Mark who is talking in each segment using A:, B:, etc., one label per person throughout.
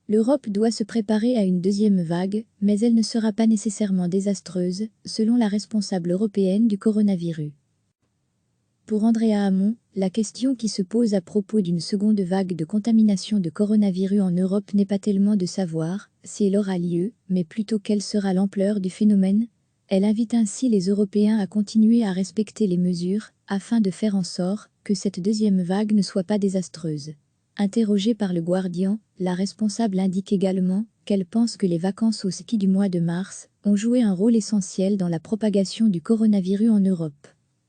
A: L'Europe doit se préparer à une deuxième vague, mais elle ne sera pas nécessairement désastreuse, selon la responsable européenne du coronavirus. Pour Andrea Hamon, la question qui se pose à propos d'une seconde vague de contamination de coronavirus en Europe n'est pas tellement de savoir si elle aura lieu, mais plutôt quelle sera l'ampleur du phénomène. Elle invite ainsi les Européens à continuer à respecter les mesures, afin de faire en sorte que cette deuxième vague ne soit pas désastreuse. Interrogée par Le Guardian, la responsable indique également qu'elle pense que les vacances au ski du mois de mars ont joué un rôle essentiel dans la propagation du coronavirus en Europe.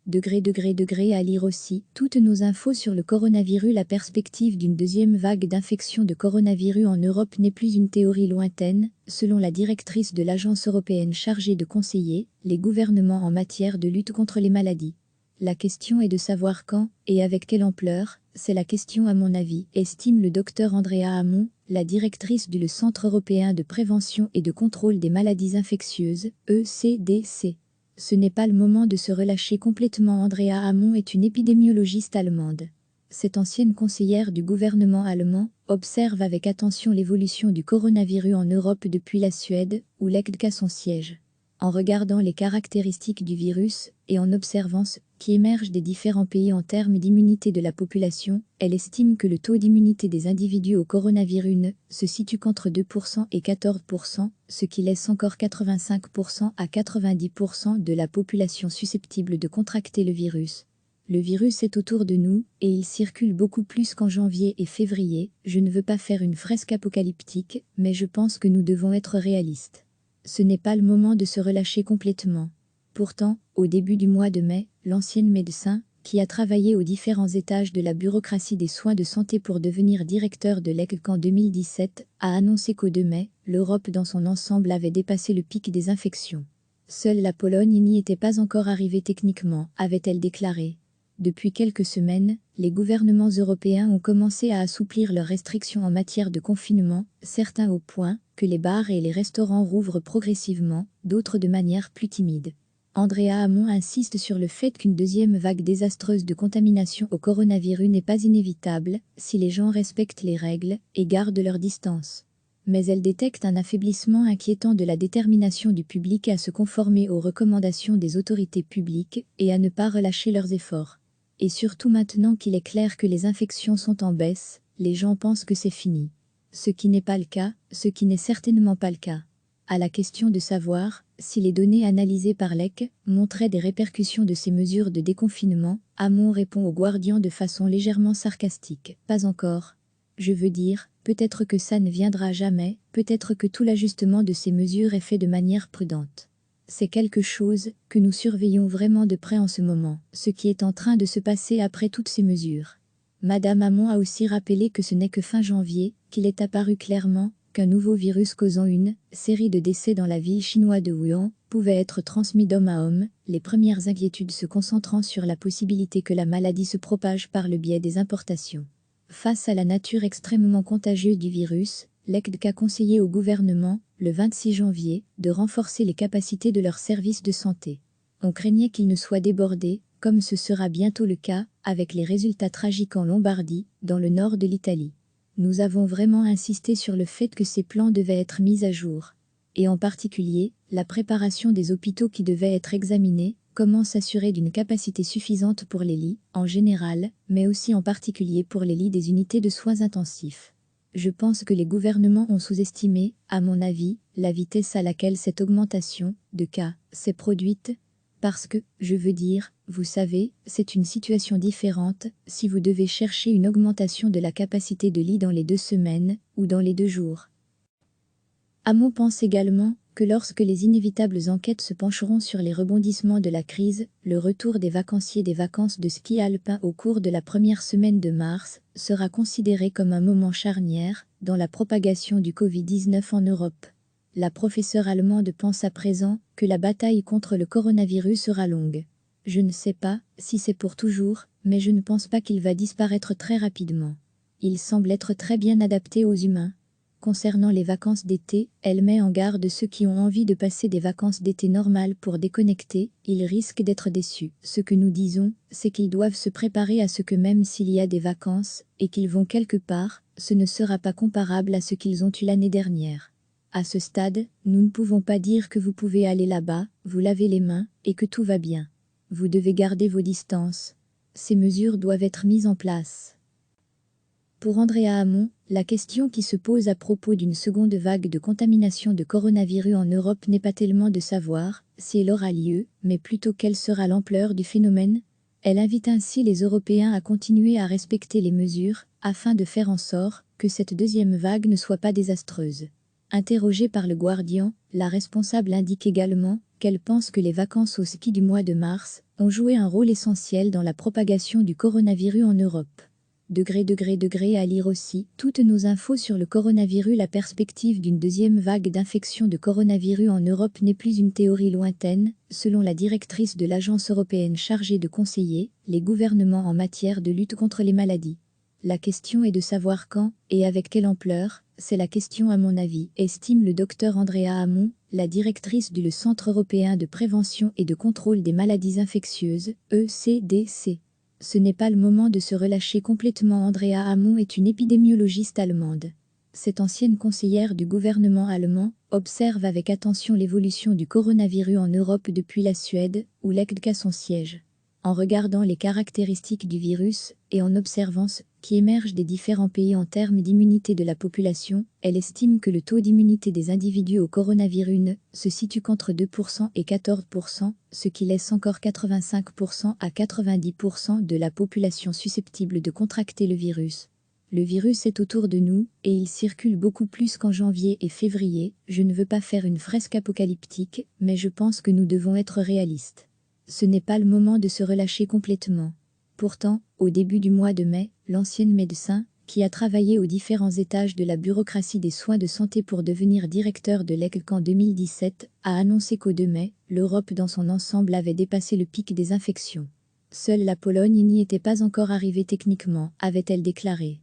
A: À lire aussi toutes nos infos sur le coronavirus. La perspective d'une deuxième vague d'infection de coronavirus en Europe n'est plus une théorie lointaine, selon la directrice de l'agence européenne chargée de conseiller les gouvernements en matière de lutte contre les maladies. La question est de savoir quand et avec quelle ampleur, c'est la question à mon avis, estime le docteur Andrea Hamon, la directrice du Centre européen de prévention et de contrôle des maladies infectieuses, ECDC. Ce n'est pas le moment de se relâcher complètement. Andrea Hamon est une épidémiologiste allemande. Cette ancienne conseillère du gouvernement allemand observe avec attention l'évolution du coronavirus en Europe depuis la Suède, où l'ECDC a son siège. En regardant les caractéristiques du virus et en observant ce qui émerge des différents pays en termes d'immunité de la population, elle estime que le taux d'immunité des individus au coronavirus ne se situe qu'entre 2% et 14%, ce qui laisse encore 85% à 90% de la population susceptible de contracter le virus. Le virus est autour de nous, et il circule beaucoup plus qu'en janvier et février. Je ne veux pas faire une fresque apocalyptique, mais je pense que nous devons être réalistes. Ce n'est pas le moment de se relâcher complètement. Pourtant, au début du mois de mai, l'ancienne médecin, qui a travaillé aux différents étages de la bureaucratie des soins de santé pour devenir directeur de l'ECDC en 2017, a annoncé qu'au 2 mai, l'Europe dans son ensemble avait dépassé le pic des infections. Seule la Pologne n'y était pas encore arrivée techniquement, avait-elle déclaré. Depuis quelques semaines, les gouvernements européens ont commencé à assouplir leurs restrictions en matière de confinement, certains au point que les bars et les restaurants rouvrent progressivement, d'autres de manière plus timide. Andrea Hamon insiste sur le fait qu'une deuxième vague désastreuse de contamination au coronavirus n'est pas inévitable si les gens respectent les règles et gardent leur distance. Mais elle détecte un affaiblissement inquiétant de la détermination du public à se conformer aux recommandations des autorités publiques et à ne pas relâcher leurs efforts. Et surtout maintenant qu'il est clair que les infections sont en baisse, les gens pensent que c'est fini. Ce qui n'est pas le cas, ce qui n'est certainement pas le cas. À la question de savoir si les données analysées par l'ECDC montraient des répercussions de ces mesures de déconfinement, Hamon répond au Guardian de façon légèrement sarcastique. Pas encore. Je veux dire, peut-être que ça ne viendra jamais, peut-être que tout l'ajustement de ces mesures est fait de manière prudente. C'est quelque chose que nous surveillons vraiment de près en ce moment, ce qui est en train de se passer après toutes ces mesures. Madame Hamon a aussi rappelé que ce n'est que fin janvier qu'il est apparu clairement qu'un nouveau virus causant une série de décès dans la ville chinoise de Wuhan pouvait être transmis d'homme à homme, les premières inquiétudes se concentrant sur la possibilité que la maladie se propage par le biais des importations. Face à la nature extrêmement contagieuse du virus, l'ECDC a conseillé au gouvernement, le 26 janvier, de renforcer les capacités de leurs services de santé. On craignait qu'ils ne soient débordés, comme ce sera bientôt le cas, avec les résultats tragiques en Lombardie, dans le nord de l'Italie. Nous avons vraiment insisté sur le fait que ces plans devaient être mis à jour. Et en particulier, la préparation des hôpitaux qui devaient être examinés, comment s'assurer d'une capacité suffisante pour les lits, en général, mais aussi en particulier pour les lits des unités de soins intensifs. Je pense que les gouvernements ont sous-estimé, à mon avis, la vitesse à laquelle cette augmentation de cas s'est produite, parce que, je veux dire, vous savez, c'est une situation différente si vous devez chercher une augmentation de la capacité de lit dans les 2 semaines ou dans les 2 jours. Hamon pense également que lorsque les inévitables enquêtes se pencheront sur les rebondissements de la crise, le retour des vacanciers des vacances de ski alpin au cours de la première semaine de mars sera considéré comme un moment charnière dans la propagation du Covid-19 en Europe. La professeure allemande pense à présent que la bataille contre le coronavirus sera longue. Je ne sais pas si c'est pour toujours, mais je ne pense pas qu'il va disparaître très rapidement. Il semble être très bien adapté aux humains. Concernant les vacances d'été, elle met en garde ceux qui ont envie de passer des vacances d'été normales pour déconnecter, ils risquent d'être déçus. Ce que nous disons, c'est qu'ils doivent se préparer à ce que même s'il y a des vacances, et qu'ils vont quelque part, ce ne sera pas comparable à ce qu'ils ont eu l'année dernière. À ce stade, nous ne pouvons pas dire que vous pouvez aller là-bas, vous laver les mains, et que tout va bien. Vous devez garder vos distances. Ces mesures doivent être mises en place. Pour Andrea Hamon, la question qui se pose à propos d'une seconde vague de contamination de coronavirus en Europe n'est pas tellement de savoir si elle aura lieu, mais plutôt quelle sera l'ampleur du phénomène. Elle invite ainsi les Européens à continuer à respecter les mesures, afin de faire en sorte que cette deuxième vague ne soit pas désastreuse. Interrogée par le Guardian, la responsable indique également qu'elle pense que les vacances au ski du mois de mars ont joué un rôle essentiel dans la propagation du coronavirus en Europe. À lire aussi toutes nos infos sur le coronavirus. La perspective d'une deuxième vague d'infection de coronavirus en Europe n'est plus une théorie lointaine, selon la directrice de l'agence européenne chargée de conseiller les gouvernements en matière de lutte contre les maladies. La question est de savoir quand et avec quelle ampleur, c'est la question à mon avis, estime le docteur Andrea Hamon, la directrice du Centre européen de prévention et de contrôle des maladies infectieuses, ECDC. Ce n'est pas le moment de se relâcher complètement. Andrea Hamon est une épidémiologiste allemande. Cette ancienne conseillère du gouvernement allemand observe avec attention l'évolution du coronavirus en Europe depuis la Suède, où l'ECDC a son siège. En regardant les caractéristiques du virus et en observant ce qui émerge des différents pays en termes d'immunité de la population, elle estime que le taux d'immunité des individus au coronavirus ne se situe qu'entre 2% et 14%, ce qui laisse encore 85% à 90% de la population susceptible de contracter le virus. Le virus est autour de nous, et il circule beaucoup plus qu'en janvier et février. Je ne veux pas faire une fresque apocalyptique, mais je pense que nous devons être réalistes. Ce n'est pas le moment de se relâcher complètement. Pourtant, au début du mois de mai, l'ancienne médecin, qui a travaillé aux différents étages de la bureaucratie des soins de santé pour devenir directeur de l'ECDC en 2017, a annoncé qu'au 2 mai, l'Europe dans son ensemble avait dépassé le pic des infections. Seule la Pologne n'y était pas encore arrivée techniquement, avait-elle déclaré.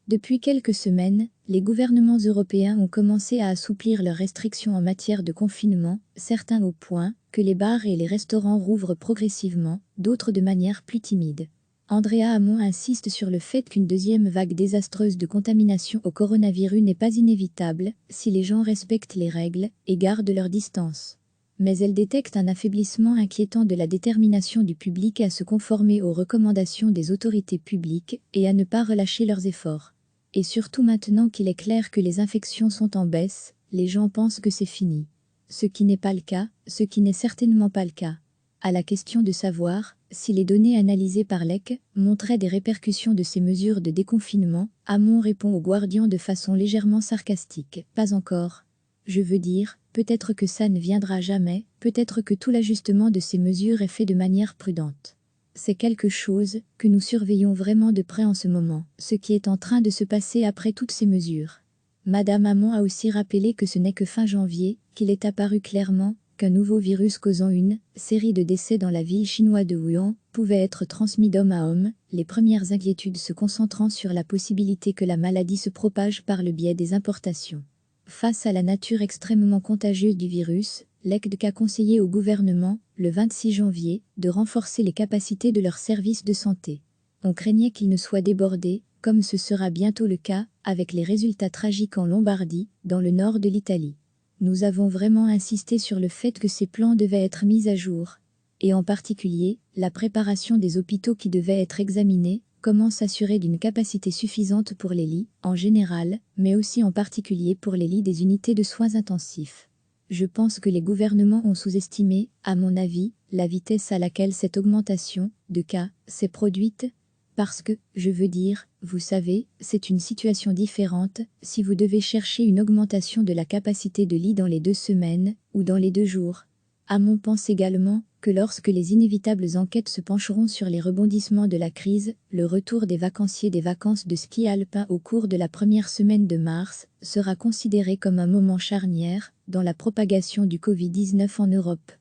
A: Depuis quelques semaines, les gouvernements européens ont commencé à assouplir leurs restrictions en matière de confinement, certains au point que les bars et les restaurants rouvrent progressivement, d'autres de manière plus timide. Andrea Hamon insiste sur le fait qu'une deuxième vague désastreuse de contamination au coronavirus n'est pas inévitable si les gens respectent les règles et gardent leur distance. Mais elle détecte un affaiblissement inquiétant de la détermination du public à se conformer aux recommandations des autorités publiques et à ne pas relâcher leurs efforts. Et surtout maintenant qu'il est clair que les infections sont en baisse, les gens pensent que c'est fini. Ce qui n'est pas le cas, ce qui n'est certainement pas le cas. À la question de savoir si les données analysées par l'EC montraient des répercussions de ces mesures de déconfinement, Hamon répond au Guardian de façon légèrement sarcastique. Pas encore. Je veux dire, peut-être que ça ne viendra jamais, peut-être que tout l'ajustement de ces mesures est fait de manière prudente. C'est quelque chose que nous surveillons vraiment de près en ce moment, ce qui est en train de se passer après toutes ces mesures. Madame Hamon a aussi rappelé que ce n'est que fin janvier qu'il est apparu clairement qu'un nouveau virus causant une série de décès dans la ville chinoise de Wuhan pouvait être transmis d'homme à homme, les premières inquiétudes se concentrant sur la possibilité que la maladie se propage par le biais des importations. Face à la nature extrêmement contagieuse du virus, l'ECDC a conseillé au gouvernement, le 26 janvier, de renforcer les capacités de leurs services de santé. On craignait qu'ils ne soient débordés, comme ce sera bientôt le cas, avec les résultats tragiques en Lombardie, dans le nord de l'Italie. Nous avons vraiment insisté sur le fait que ces plans devaient être mis à jour. Et en particulier, la préparation des hôpitaux qui devaient être examinés, comment s'assurer d'une capacité suffisante pour les lits, en général, mais aussi en particulier pour les lits des unités de soins intensifs. Je pense que les gouvernements ont sous-estimé, à mon avis, la vitesse à laquelle cette augmentation de cas s'est produite. Parce que, je veux dire, vous savez, c'est une situation différente si vous devez chercher une augmentation de la capacité de lit dans les 2 semaines ou dans les 2 jours. Hamon pense également que lorsque les inévitables enquêtes se pencheront sur les rebondissements de la crise, le retour des vacanciers des vacances de ski alpin au cours de la première semaine de mars sera considéré comme un moment charnière dans la propagation du Covid-19 en Europe.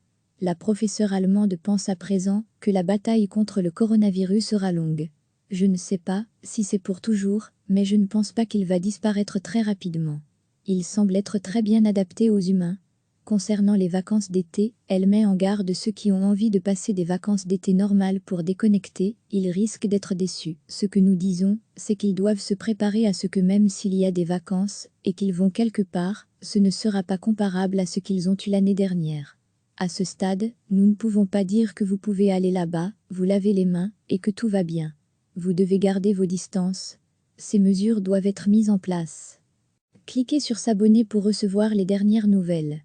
A: La professeure allemande pense à présent que la bataille contre le coronavirus sera longue. Je ne sais pas si c'est pour toujours, mais je ne pense pas qu'il va disparaître très rapidement. Il semble être très bien adapté aux humains. Concernant les vacances d'été, elle met en garde ceux qui ont envie de passer des vacances d'été normales pour déconnecter, ils risquent d'être déçus. Ce que nous disons, c'est qu'ils doivent se préparer à ce que même s'il y a des vacances, et qu'ils vont quelque part, ce ne sera pas comparable à ce qu'ils ont eu l'année dernière. À ce stade, nous ne pouvons pas dire que vous pouvez aller là-bas, vous laver les mains, et que tout va bien. Vous devez garder vos distances. Ces mesures doivent être mises en place. Cliquez sur s'abonner pour recevoir les dernières nouvelles.